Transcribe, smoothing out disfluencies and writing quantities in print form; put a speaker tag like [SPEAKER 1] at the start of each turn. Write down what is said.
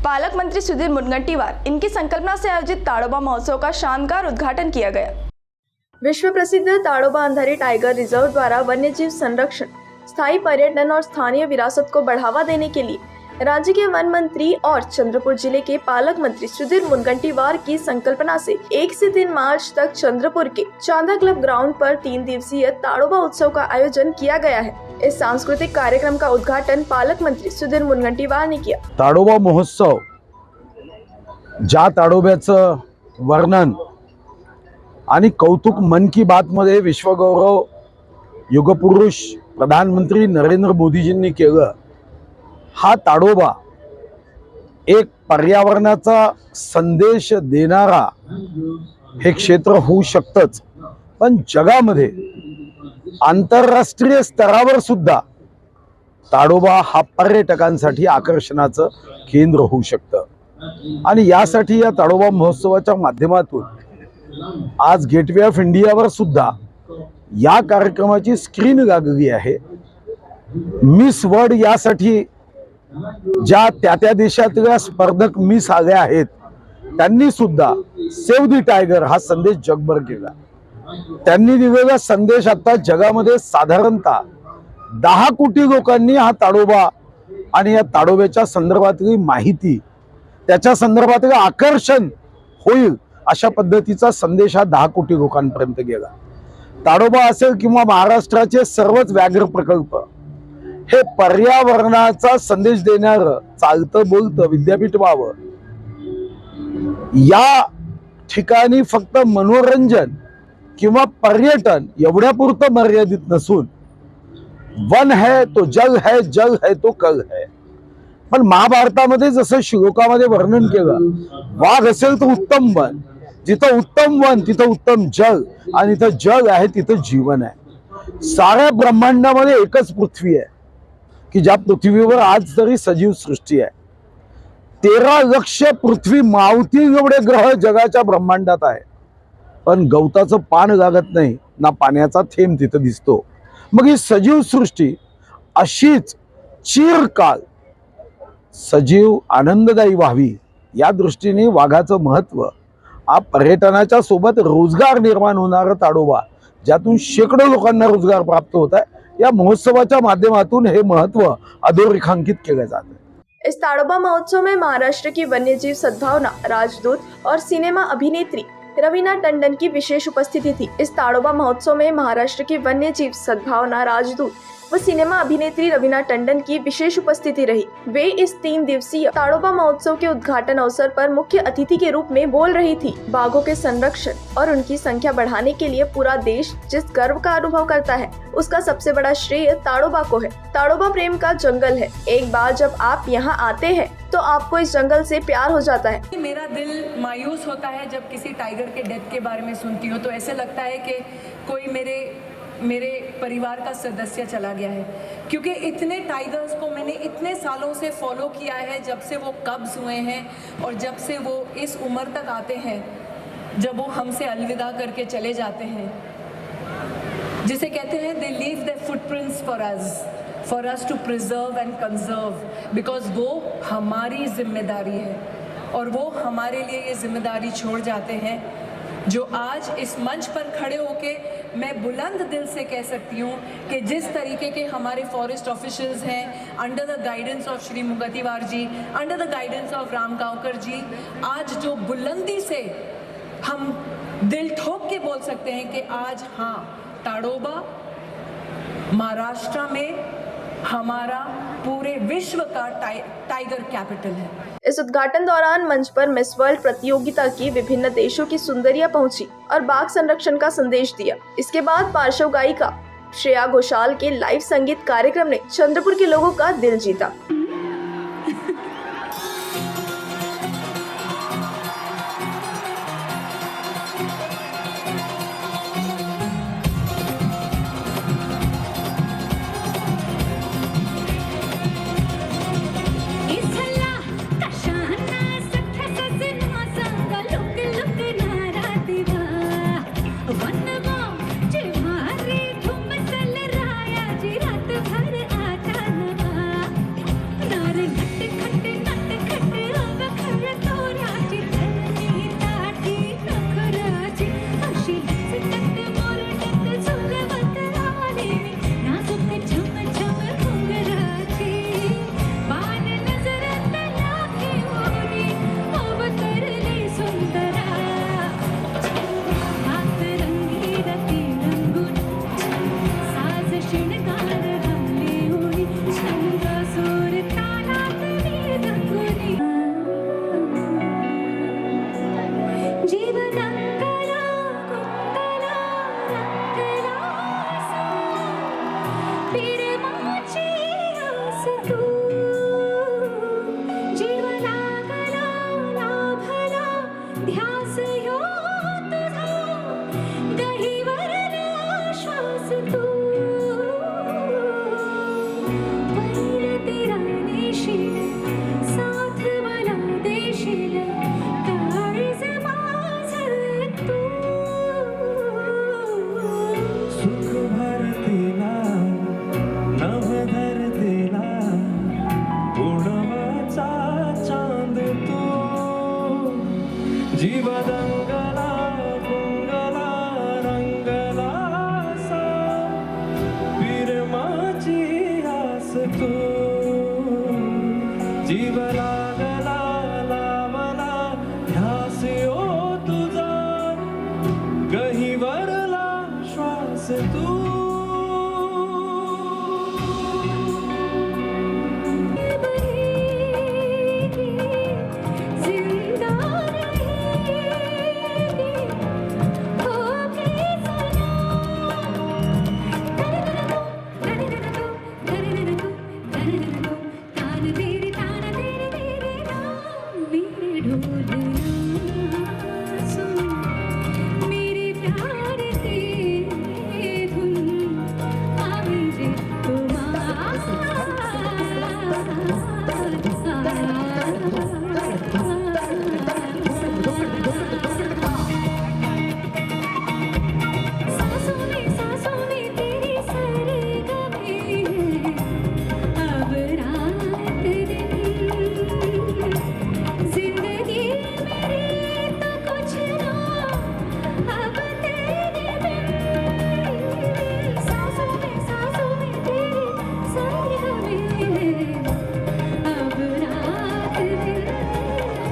[SPEAKER 1] पालक मंत्री सुधीर मुनगंटीवार इनकी संकल्पना से आयोजित ताड़ोबा महोत्सव का शानदार उद्घाटन किया गया। विश्व प्रसिद्ध ताड़ोबा अंधारी टाइगर रिजर्व द्वारा वन्यजीव संरक्षण, स्थायी पर्यटन और स्थानीय विरासत को बढ़ावा देने के लिए राज्य के वन मंत्री और चंद्रपुर जिले के पालक मंत्री सुधीर मुनगंटीवार की संकल्पना से 1 से 3 मार्च तक चंद्रपुर के चांदा क्लब ग्राउंड पर 3 दिवसीय ताड़ोबा उत्सव का आयोजन किया गया है। इस सांस्कृतिक कार्यक्रम का उद्घाटन पालक मंत्री सुधीर मुनगंटीवार ने किया।
[SPEAKER 2] ताडोबा महोत्सव, ज्या ताडोब्याचं वर्णन आणि कौतुक मन की बात मध्ये विश्वगौरव युगपुरुष प्रधानमंत्री नरेंद्र मोदीजींनी केलं। हा ताडोबा एक पर्यावरणाचा संदेश देणारा हे क्षेत्र होऊ शकतच, पण जगामध्ये आंतरराष्ट्रीय स्तरावर सुद्धा ताडोबा हा पर्यटकांसाठी आकर्षणाचं केंद्र होऊ शकतं। आणि यासाठी या ताडोबा महोत्सवाच्या माध्यमातून आज गेटवे ऑफ इंडियावर सुद्धा या कार्यक्रमाची स्क्रीन लागली आहे। मिस वर्ल्ड यासाठी ज्या त्या देशातल्या स्पर्धक मिस आल्या आहेत, त्यांनी सुद्धा सेव्ह द टायगर हा संदेश जगभर केला। त्यांनी दिलेला संदेश आता जगामध्ये साधारणतः 10 कोटी लोकांनी हा ताडोबा आणि या ताडोब्याच्या संदर्भातली माहिती, त्याच्या संदर्भातलं आकर्षण होईल अशा पद्धतीचा संदेश हा 10 कोटी लोकांपर्यंत गेला। ताडोबा असेल किंवा महाराष्ट्राचे सर्वच व्याघ्र प्रकल्प हे पर्यावरणाचा संदेश देणारं चालतं बोलतं विद्यापीठ व्हावं। या ठिकाणी फक्त मनोरंजन किंवा पर्यटन एवढ्यापुरतं मर्यादित नसून वन है तो जग है, जग है तो कल है। पण महाभारतामध्ये जसं श्लोकामध्ये वर्णन केलं, वाघ असेल तर उत्तम वन, जिथं उत्तम वन तिथं उत्तम जग, आणि जिथं जग आहे तिथं जीवन आहे। साऱ्या ब्रह्मांडामध्ये एकच पृथ्वी आहे की ज्या पृथ्वीवर आज तरी सजीव सृष्टी आहे। 13 लक्ष पृथ्वी मावतील एवढे ग्रह जगाच्या ब्रह्मांडात आहे, पण गवताचं पान लागत नाही, ना पाण्याचा थेंब तिथं दिसतो। मग ही सजीव सृष्टी अशीच चिरकाल सजीव आनंददायी व्हावी या दृष्टीने वाघाचं महत्व हा पर्यटनाच्या सोबत रोजगार निर्माण होणारा ताडोबा, ज्यातून शेकडो लोकांना रोजगार प्राप्त होत आहे, या महोत्सवाच्या माध्यमातून हे महत्व अधोरेखांकित केले जाते।
[SPEAKER 1] इस ताड़ोबा महोत्सव में महाराष्ट्र की वन्यजीव सद्भावना राजदूत और सिनेमा अभिनेत्री रवीना टंडन की विशेष उपस्थिति थी। इस ताड़ोबा महोत्सव में महाराष्ट्र की वन्यजीव सद्भावना राजदूत व सिनेमा अभिनेत्री रवीना टंडन की विशेष उपस्थिति रही। वे इस 3 दिवसीय ताड़ोबा महोत्सव के उद्घाटन अवसर पर मुख्य अतिथि के रूप में बोल रही थी। बाघों के संरक्षण और उनकी संख्या बढ़ाने के लिए पूरा देश जिस गर्व का अनुभव करता है, उसका सबसे बड़ा श्रेय ताड़ोबा को है। ताड़ोबा प्रेम का जंगल है। एक बार जब आप यहाँ आते हैं तो आपको इस जंगल से प्यार हो जाता है।
[SPEAKER 3] मेरा दिल मायूस होता है जब किसी टाइगर के डेथ के बारे में सुनती हूँ, तो ऐसे लगता है कि कोई मेरे परिवार का सदस्य चला गया है, क्योंकि इतने टाइगर्स को मैंने इतने सालों से फॉलो किया है, जब से वो कब्ज हुए हैं और जब से वो इस उम्र तक आते हैं जब वो हमसे अलविदा करके चले जाते हैं, जिसे कहते हैं they leave their footprints for us to preserve and conserve, because वो हमारी जिम्मेदारी है और वो हमारे लिए ये जिम्मेदारी छोड़ जाते हैं, जो आज इस मंच पर खड़े होके मैं बुलंद दिल से कह सकती हूँ कि जिस तरीके के हमारे फॉरेस्ट ऑफिशियल्स हैं, under the guidance of Shri Mungantiwar ji, under the guidance of Ram Gaonkar ji, आज जो बुलंदी से हम दिल ठोक के बोल सकते हैं कि आज हाँ, ताड़ोबा महाराष्ट्र में हमारा पूरे विश्व का टाइगर कैपिटल है।
[SPEAKER 1] इस उद्घाटन दौरान मंच पर मिस वर्ल्ड प्रतियोगिता की विभिन्न देशों की सुंदरियां पहुंची और बाघ संरक्षण का संदेश दिया। इसके बाद पार्श्व गायिका श्रेया घोषाल के लाइव संगीत कार्यक्रम ने चंद्रपुर के लोगों का दिल जीता।
[SPEAKER 4] जीव दंगला गुंगला रंगला सा विरमाची आस तू जीव लागला लावला ध्यास ओ तुझा गहिवरला श्वास तू
[SPEAKER 5] जिंदा रहेगी होके सना तान तेरे तान मेरे ढोलना